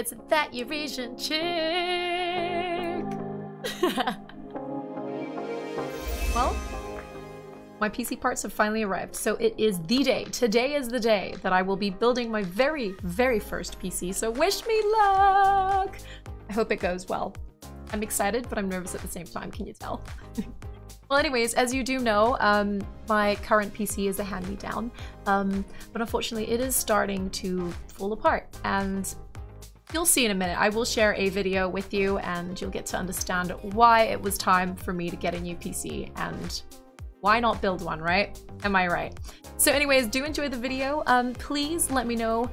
it's that Eurasian chick. Well, my PC parts have finally arrived, so it is the day. Today is the day that I will be building my very, very first PC, so wish me luck! I hope it goes well. I'm excited, but I'm nervous at the same time, can you tell? Well, anyways, as you do know, my current PC is a hand-me-down, but unfortunately it is starting to fall apart, and you'll see in a minute. I will share a video with you, and you'll get to understand why it was time for me to get a new PC, and why not build one, right? Am I right? So anyways, do enjoy the video. Please let me know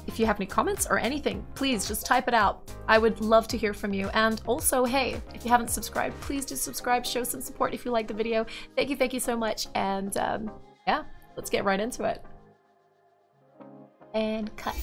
if you have any comments or anything. Please just type it out. I would love to hear from you. And also, hey, if you haven't subscribed, please do subscribe, show some support if you like the video. Thank you so much. And yeah, let's get right into it. And cut.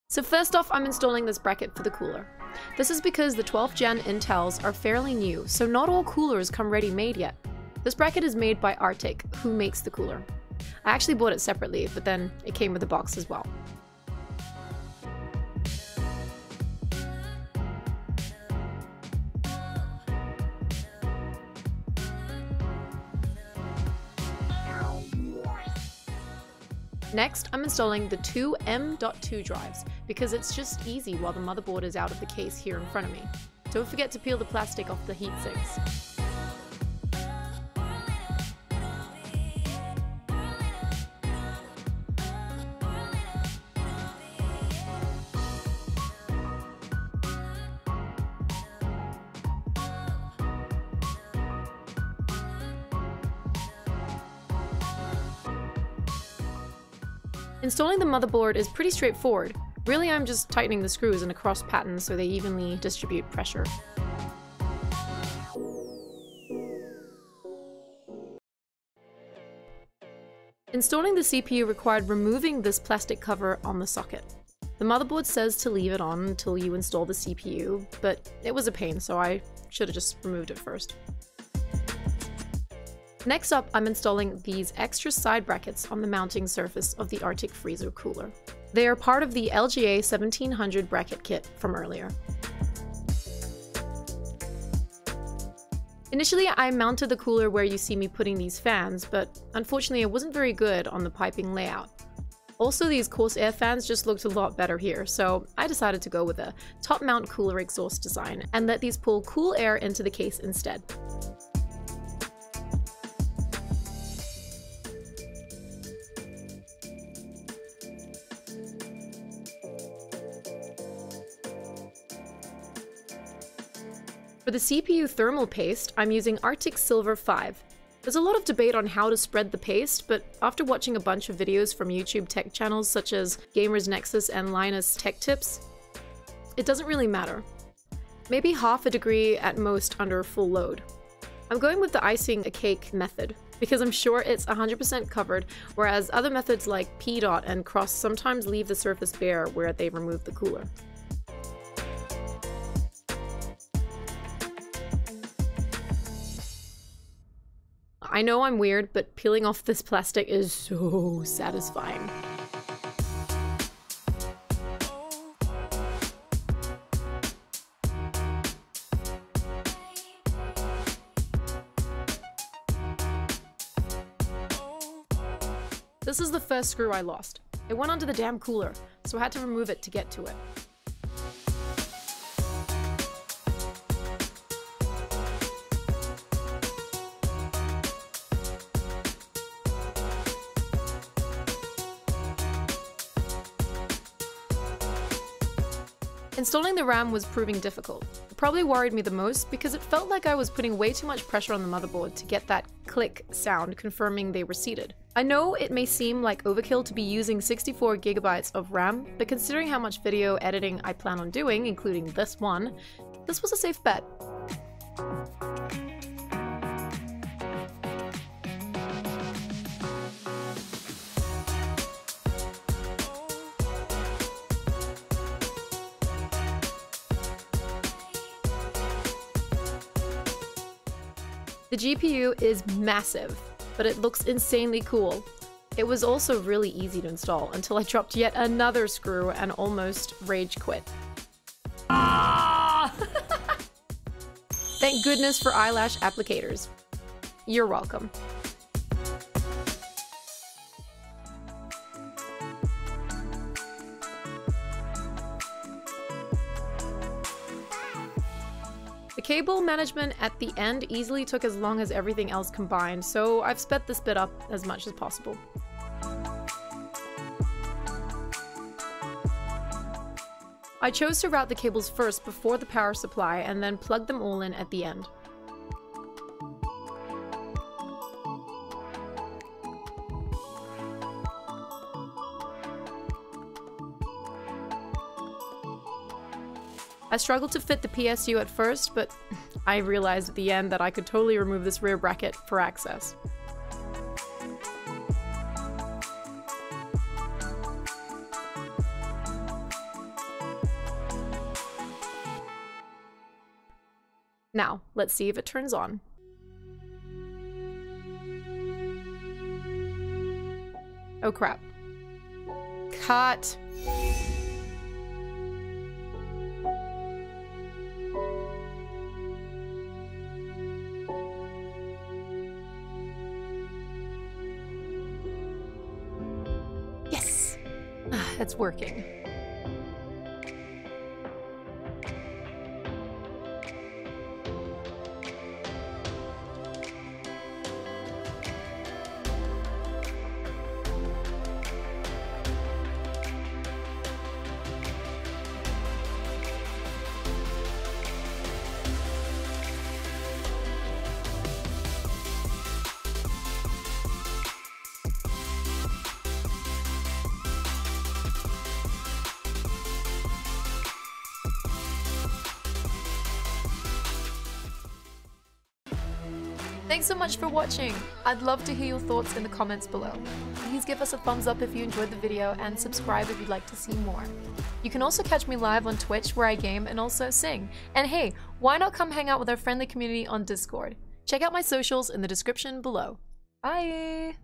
So first off, I'm installing this bracket for the cooler. This is because the 12th gen Intels are fairly new, so not all coolers come ready-made yet. This bracket is made by RTX, who makes the cooler. I actually bought it separately, but then it came with a box as well. Next, I'm installing the two M.2 drives, because it's just easy while the motherboard is out of the case here in front of me. Don't forget to peel the plastic off the heatsinks. Installing the motherboard is pretty straightforward. Really, I'm just tightening the screws in a cross pattern so they evenly distribute pressure. Installing the CPU required removing this plastic cover on the socket. The motherboard says to leave it on until you install the CPU, but it was a pain, so I Should have just removed it first. Next up, I'm installing these extra side brackets on the mounting surface of the Arctic freezer cooler. They are part of the LGA 1700 bracket kit from earlier. Initially, I mounted the cooler where you see me putting these fans, but unfortunately it wasn't very good on the piping layout. Also, these Corsair fans just looked a lot better here, so I decided to go with a top mount cooler exhaust design and let these pull cool air into the case instead. For the CPU thermal paste, I'm using Arctic Silver 5. There's a lot of debate on how to spread the paste, but after watching a bunch of videos from YouTube tech channels such as Gamers Nexus and Linus Tech Tips, it doesn't really matter. Maybe half a degree at most under full load. I'm going with the icing a cake method, because I'm sure it's 100% covered, whereas other methods like P-dot and cross sometimes leave the surface bare where they remove the cooler. I know I'm weird, but peeling off this plastic is so satisfying. This is the first screw I lost. It went under the damn cooler, so I had to remove it to get to it. Installing the RAM was proving difficult. It probably worried me the most because it felt like I was putting way too much pressure on the motherboard to get that click sound confirming they were seated. I know it may seem like overkill to be using 64 GB of RAM, but considering how much video editing I plan on doing, including this one, this was a safe bet. The GPU is massive, but it looks insanely cool. It was also really easy to install until I dropped yet another screw and almost rage quit. Ah! Thank goodness for eyelash applicators. You're welcome. The cable management at the end easily took as long as everything else combined, so I've sped this bit up as much as possible. I chose to route the cables first before the power supply and then plug them all in at the end. I struggled to fit the PSU at first, but I realized at the end that I could totally remove this rear bracket for access. Now, let's see if it turns on. Oh crap. Cut! Yes! It's working. Thanks so much for watching. I'd love to hear your thoughts in the comments below. Please give us a thumbs up if you enjoyed the video and subscribe if you'd like to see more. You can also catch me live on Twitch where I game and also sing. And hey, why not come hang out with our friendly community on Discord? Check out my socials in the description below. Bye!